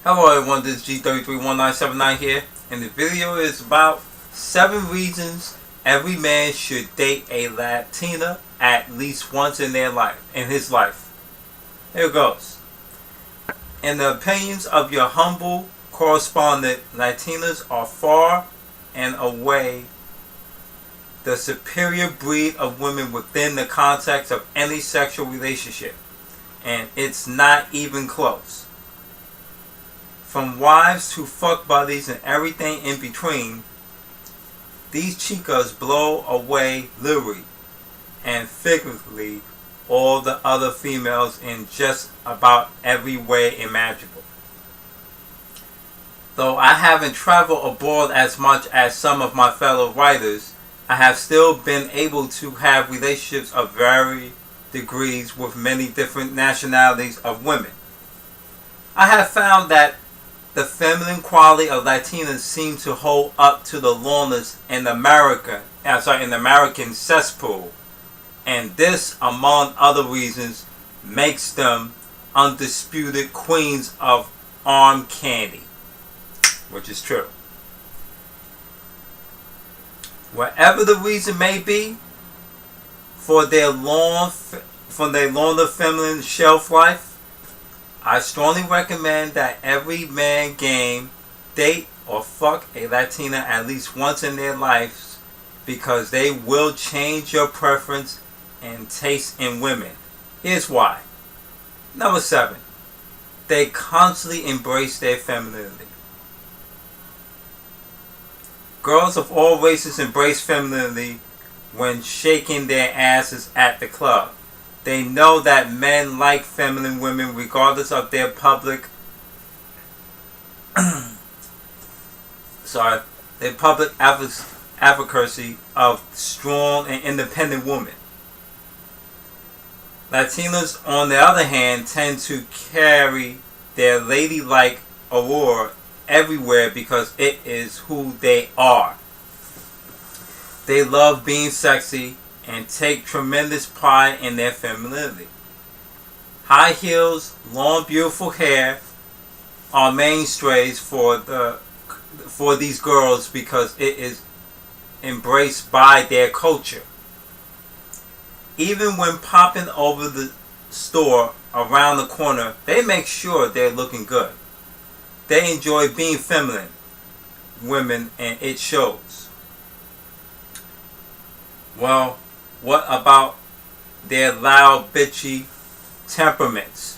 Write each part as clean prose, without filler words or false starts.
Hello everyone, this is G331979 here, and the video is about 7 reasons every man should date a Latina at least once in his life. Here it goes. In the opinions of your humble correspondent, Latinas are far and away the superior breed of women within the context of any sexual relationship, and it's not even close. From wives to fuck buddies and everything in between, these chicas blow away literally and figuratively all the other females in just about every way imaginable. Though I haven't traveled abroad as much as some of my fellow writers, I have still been able to have relationships of varying degrees with many different nationalities of women. I have found that the feminine quality of Latinas seems to hold up to the rawness in the American cesspool, and this, among other reasons, makes them undisputed queens of arm candy, which is true. Whatever the reason may be for their longer feminine shelf life, I strongly recommend that every man game date or fuck a Latina at least once in their lives, because they will change your preference and taste in women. Here's why. Number 7. They constantly embrace their femininity. Girls of all races embrace femininity when shaking their asses at the club. They know that men like feminine women regardless of their public advocacy of strong and independent women. Latinas, on the other hand, tend to carry their ladylike allure everywhere because it is who they are. They love being sexy and take tremendous pride in their femininity. High heels, long beautiful hair are mainstays for these girls because it is embraced by their culture. Even when popping over the store around the corner, they make sure they're looking good. They enjoy being feminine women, and it shows. Well, what about their loud, bitchy temperaments?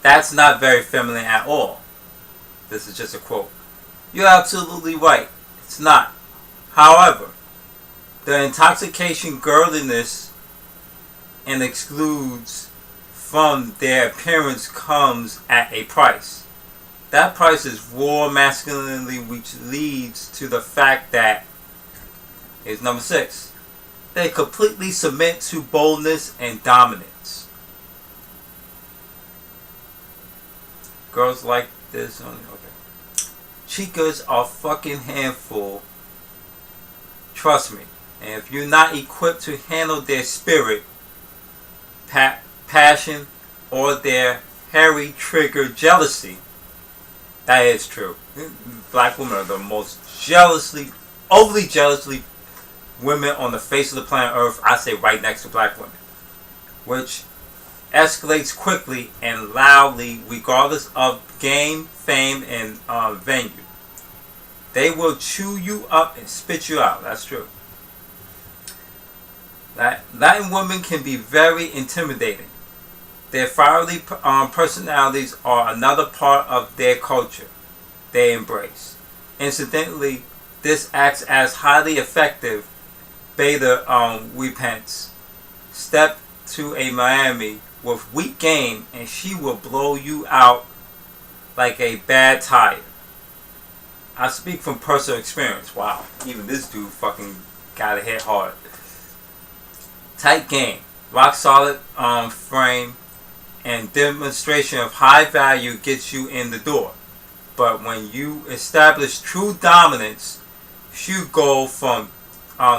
That's not very feminine at all. This is just a quote. You're absolutely right. It's not. However, the intoxication, girliness, and excludes from their appearance comes at a price. That price is raw masculinity, which leads to the fact that, here's number 6, they completely submit to boldness and dominance. Girls like this. Okay. Chicas are fucking handful. Trust me. And if you're not equipped to handle their spirit, passion, or their hairy trigger jealousy, that is true. Black women are the most overly jealously women on the face of the planet Earth. I say right next to black women, which escalates quickly and loudly regardless of game, fame, and venue. They will chew you up and spit you out. That's true. Latin women can be very intimidating. Their fiery personalities are another part of their culture they embrace. Incidentally, this acts as highly effective beta repents. Step to a Miami with weak game and she will blow you out like a bad tire. I speak from personal experience. Wow, even this dude fucking got it hit hard. Tight game, rock solid frame, and demonstration of high value gets you in the door. But when you establish true dominance, you go from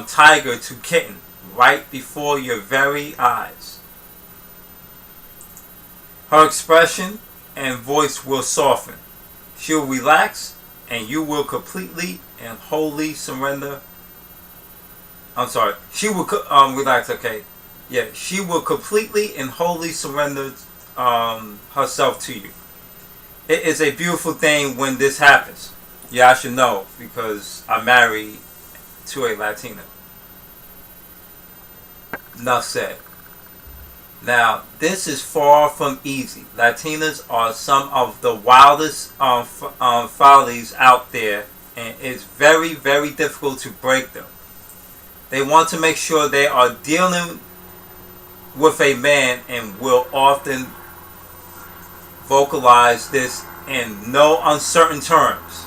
tiger to kitten right before your very eyes. Her expression and voice will soften. She'll relax and you will completely and wholly surrender. I'm sorry. She will relax. Okay, yeah. She will completely and wholly surrender herself to you. It is a beautiful thing when this happens. Yeah, I should know because I'm married to a Latina. Enough said. Now, this is far from easy. Latinas are some of the wildest follies out there, and it's very, very difficult to break them. They want to make sure they are dealing with a man and will often vocalize this in no uncertain terms.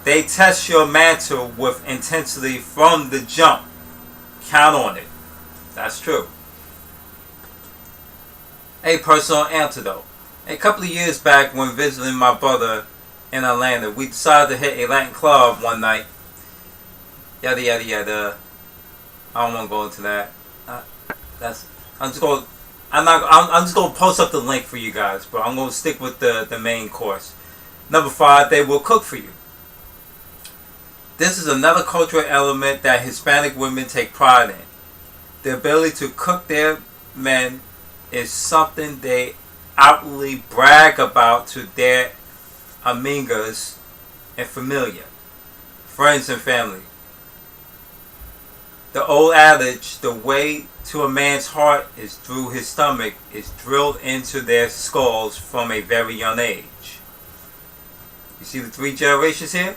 They test your mantle with intensity from the jump. Count on it. That's true. A personal antidote. A couple of years back when visiting my brother in Atlanta, we decided to hit a Latin club one night. Yada yada yada. I don't want to go into that. I'm just gonna post up the link for you guys, but I'm gonna stick with the main course. Number 5, they will cook for you. This is another cultural element that Hispanic women take pride in. The ability to cook their men is something they outwardly brag about to their amigas and familia, friends and family. The old adage, the way to a man's heart is through his stomach, is drilled into their skulls from a very young age. You see the 3 generations here?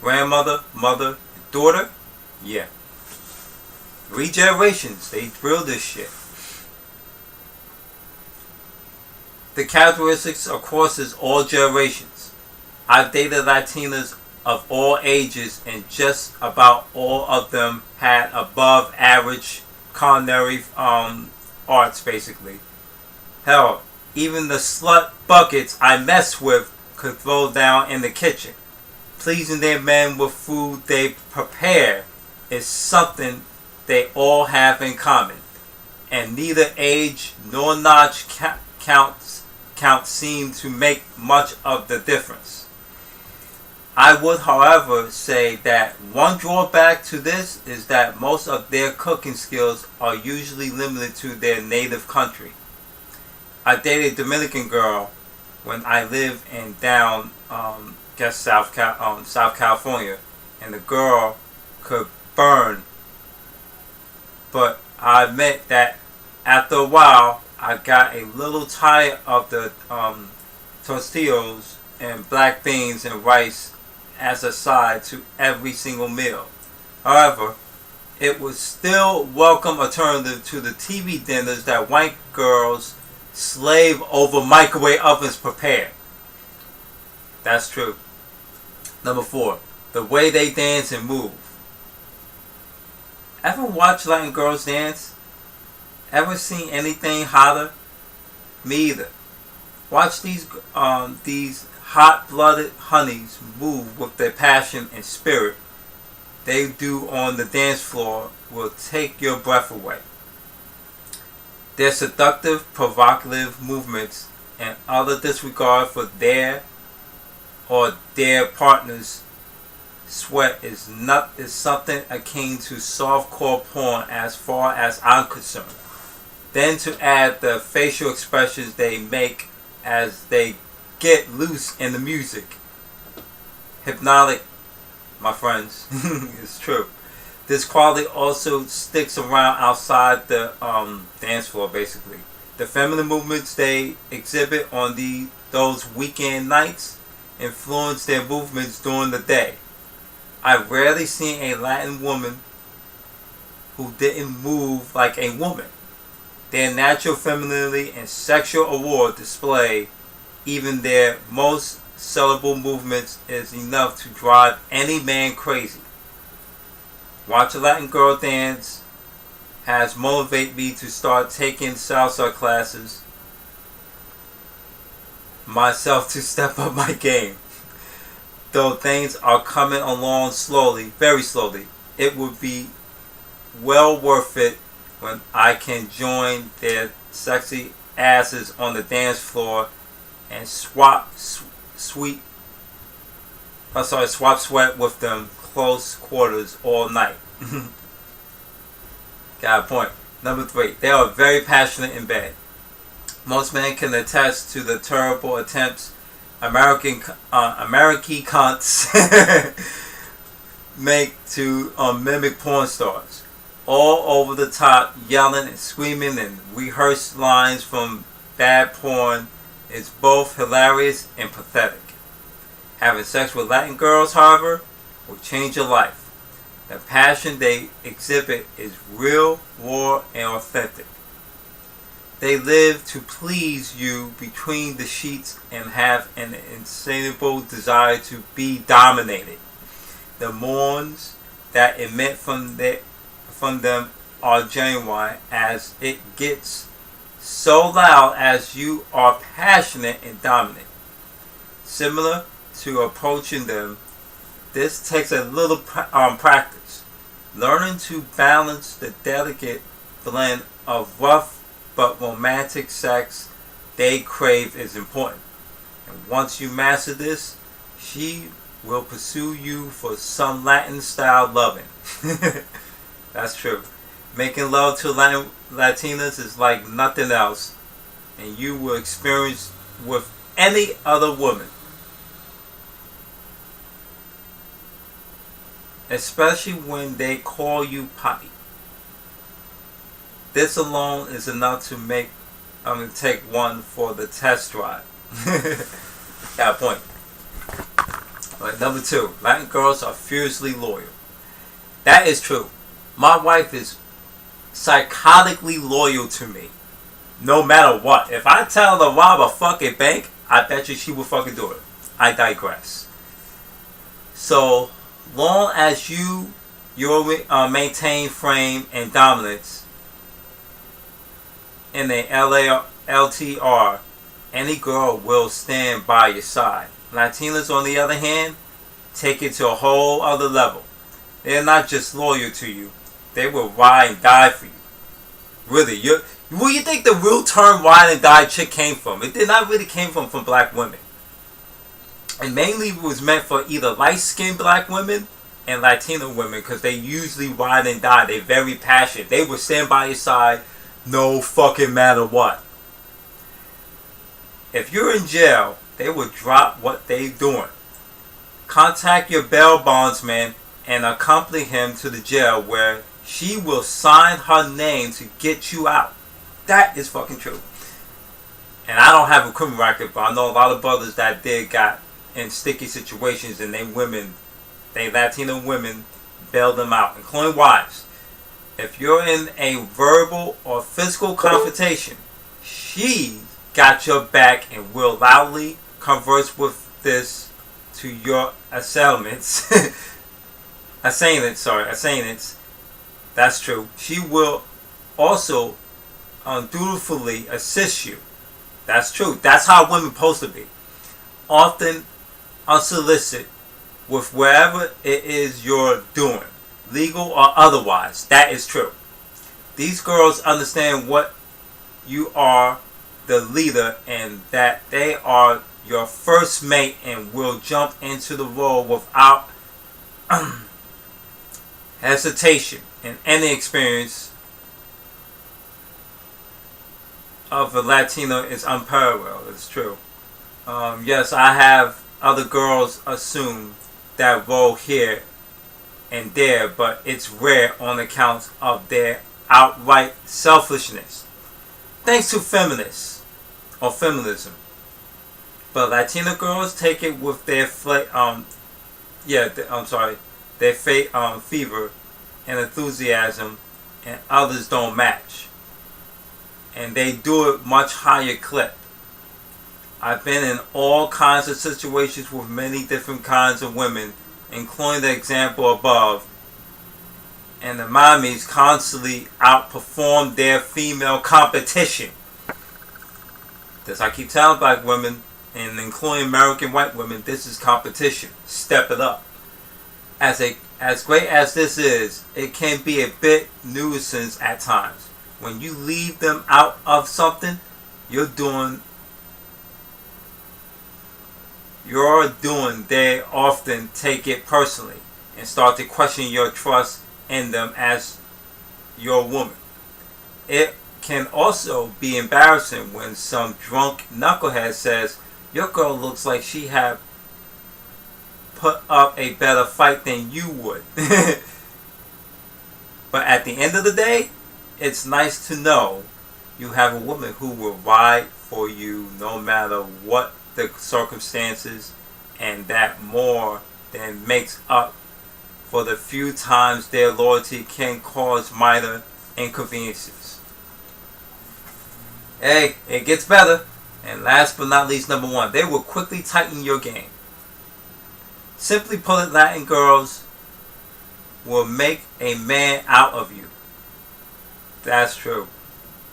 Grandmother, mother, daughter? Yeah. 3 generations, they drill this shit. The characteristics of crosses all generations. I've dated Latinas of all ages, and just about all of them had above average culinary arts, basically. Hell, even the slut buckets I mess with could throw down in the kitchen. Pleasing their men with food they prepare is something they all have in common, and neither age nor notch count seem to make much of the difference. I would, however, say that one drawback to this is that most of their cooking skills are usually limited to their native country. I dated a Dominican girl when I lived in South California, and the girl could burn. But I admit that after a while, I got a little tired of the tortillas and black beans and rice as a side to every single meal. However, it was still welcome alternative to the TV dinners that white girls slave over microwave ovens prepare. That's true. Number 4, the way they dance and move. Ever watch Latin girls dance? Ever seen anything hotter? Me either. Watch these hot-blooded honeys move with their passion and spirit. They do on the dance floor will take your breath away. Their seductive, provocative movements and utter disregard for their partner's sweat is something akin to softcore porn as far as I'm concerned. Then to add the facial expressions they make as they get loose in the music. Hypnotic, my friends. It's true. This quality also sticks around outside the dance floor, basically. The feminine movements they exhibit on those weekend nights influence their movements during the day. I've rarely seen a Latin woman who didn't move like a woman. Their natural femininity and sexual allure display, even their most sellable movements, is enough to drive any man crazy. Watch a Latin girl dance has motivated me to start taking salsa classes myself to step up my game. Though things are coming along slowly, very slowly, it would be well worth it when I can join their sexy asses on the dance floor and swap sweat with them close quarters all night. Got a point. Number 3, they are very passionate in bed. Most men can attest to the terrible attempts American cunts make to mimic porn stars. All over the top, yelling and screaming and rehearsed lines from bad porn is both hilarious and pathetic. Having sex with Latin girls, however, will change your life. The passion they exhibit is real, raw, and authentic. They live to please you between the sheets and have an insatiable desire to be dominated. The moans that emit from them are genuine, as it gets so loud as you are passionate and dominant. Similar to approaching them, this takes a little practice. Learning to balance the delicate blend of rough but romantic sex they crave is important. And once you master this, she will pursue you for some Latin style loving. That's true. Making love to Latinas is like nothing else, and you will experience with any other woman. Especially when they call you Poppy. This alone is enough to take one for the test drive. Got a point. Right, number 2, Latin girls are fiercely loyal. That is true. My wife is psychotically loyal to me, no matter what. If I tell her to rob a fucking bank, I bet you she will fucking do it. I digress. So long as you maintain frame and dominance in a LTR, any girl will stand by your side. Latinas, on the other hand, take it to a whole other level. They're not just loyal to you, they will ride and die for you. Really, where you think the real term ride and die chick came from? It did not really came from black women. And mainly it was meant for either light-skinned black women and Latino women, because they usually ride and die. They're very passionate. They will stand by your side no fucking matter what. If you're in jail, they will drop what they doing. Contact your bail bondsman and accompany him to the jail, where she will sign her name to get you out. That is fucking true. And I don't have a criminal record, but I know a lot of brothers that got in sticky situations, and they Latino women bailed them out, including wives. If you're in a verbal or physical confrontation, she got your back and will loudly converse with this to your assailants. Assailants. That's true. She will also dutifully assist you. That's true. That's how women supposed to be. Often unsolicited with wherever it is you're doing, legal or otherwise. That is true. These girls understand what you are, the leader, and that they are your first mate, and will jump into the role without hesitation. And any experience of a Latino is unparalleled. It's true. Yes, I have other girls assume that role here and there, but it's rare on account of their outright selfishness. Thanks to feminists or feminism. But Latina girls take it with their fever and enthusiasm, and others don't match. And they do it much higher clip. I've been in all kinds of situations with many different kinds of women, including the example above, and the mommies constantly outperform their female competition. This I keep telling black women, and including American white women, this is competition. Step it up. As great as this is, it can be a bit nuisance at times. When you leave them out of something, you're doing, they often take it personally and start to question your trust in them as your woman. It can also be embarrassing when some drunk knucklehead says, your girl looks like she had put up a better fight than you would. But at the end of the day, it's nice to know you have a woman who will ride for you no matter what the circumstances, and that more than makes up for the few times their loyalty can cause minor inconveniences. Hey, it gets better. And last but not least, number 1, they will quickly tighten your game. Simply put, Latin girls will make a man out of you. That's true.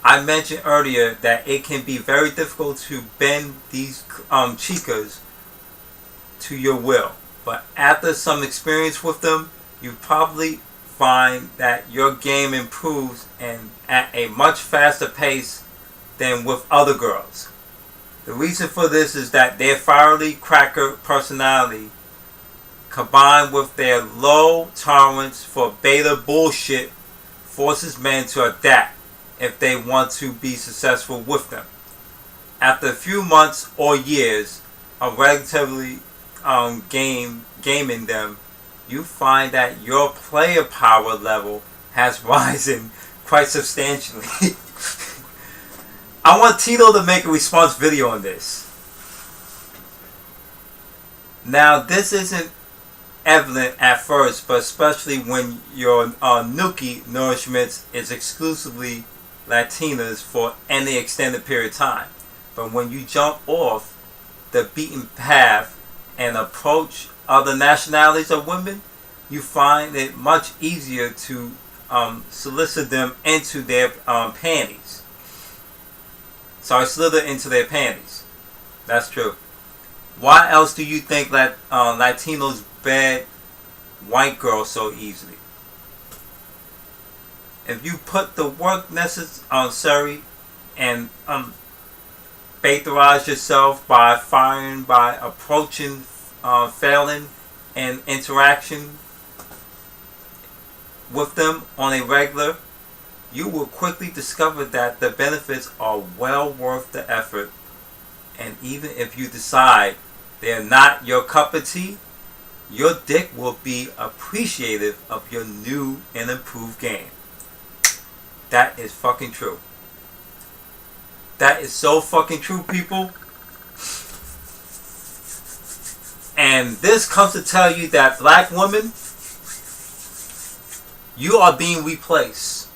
I mentioned earlier that it can be very difficult to bend these chicas to your will. But after some experience with them, you probably find that your game improves and at a much faster pace than with other girls. The reason for this is that their fiery cracker personality combined with their low tolerance for beta bullshit forces men to adapt if they want to be successful with them. After a few months or years of relatively gaming them, you find that your player power level has risen quite substantially. I want Tito to make a response video on this. Now, this isn't evident at first, but especially when your Nuki nourishment is exclusively Latinas for any extended period of time. But when you jump off the beaten path and approach other nationalities of women, you find it much easier to solicit them into their panties. Slither into their panties. That's true. Why else do you think that Latinos bed white girls so easily? If you put the work necessary and Baitherize yourself by firing, by approaching, failing, and interaction with them on a regular, you will quickly discover that the benefits are well worth the effort. And even if you decide they're not your cup of tea, your dick will be appreciative of your new and improved game. That is fucking true. That is so fucking true, people. And this comes to tell you that black women, you are being replaced.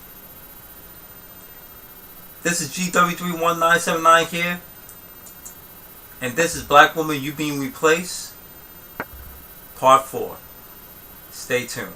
This is GW31979 here. And this is Black Woman, You Being Replaced, Part 4. Stay tuned.